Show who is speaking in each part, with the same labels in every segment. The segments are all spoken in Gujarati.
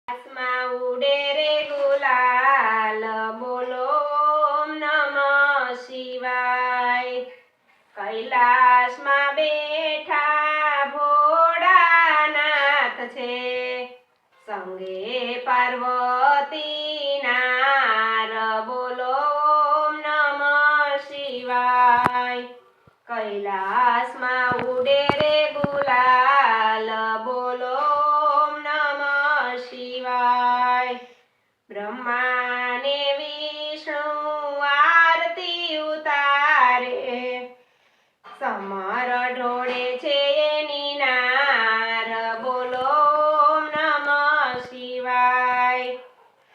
Speaker 1: આકાશમાં ઉડે રે ગુલાલ, બોલો ઓમ નમઃ શિવાય. કૈલાસમાં બેઠા ભોળાનાથ છે, સંગે પાર્વતી નાર, બોલો ઓમ નમઃ શિવાય. કૈલાસમાં ઉડે રે ગુલાલ, બોલો ઓમ નમઃ શિવાય. બ્રહ્મા ને વિષ્ણુ આરતી ઉતારે, સમર ઢોળે છે એની નાર, બોલો ઓમ નમઃ શિવાય.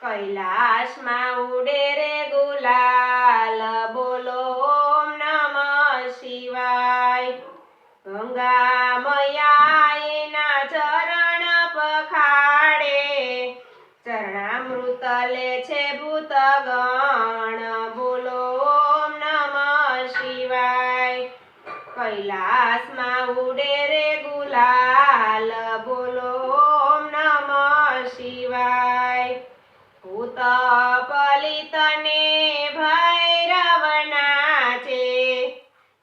Speaker 1: કૈલાસમાં ઉડે રે ગુલાલ, બોલો ઓમ નમઃ શિવાય. ગંગા મૈયા એના ચરણ પખાડે, ચરણામૃત લે છે ભૂતગણ, બોલો ઓમ નમઃ શિવાય. કૈલાસમાં ઉડે રે ગુલાલ, બોલો ઓમ નમઃ શિવાય. ભૂત પલિત ને ભૈરવ નાચે,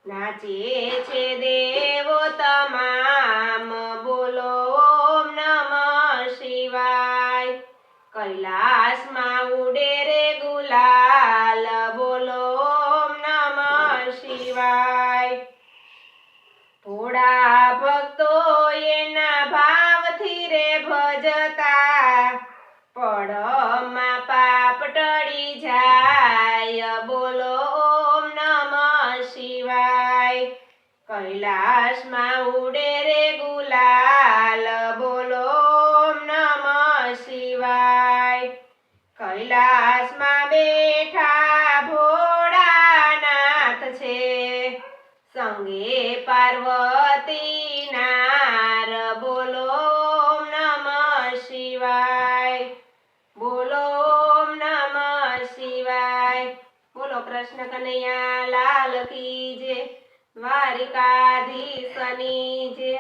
Speaker 1: નાચે છે દેવો તમામ, બોલો ઓમ નમઃ શિવાય. કૈલાસમાં ઉડે રે ગુલાલ, બોલો ઓમ નમઃ શિવાય. થોડા ભક્તો એના ભાવથી રે ભજતા, પળમાં પાપ ટળી જાય, બોલો ઓમ નમઃ શિવાય. કૈલાસમાં ઉડે રે ગુલાલ, બોલો ઓમ નમઃ શિવાય. કૈલાસમાં બેઠા ભોળાનાથ છે, સંગે પાર્વતી નાર, બોલો ઓમ નમઃ શિવાય. બોલો ઓમ નમઃ શિવાય. બોલો કૃષ્ણ કનૈયા લાલ કી જય, દ્વારિકાધીશની જય.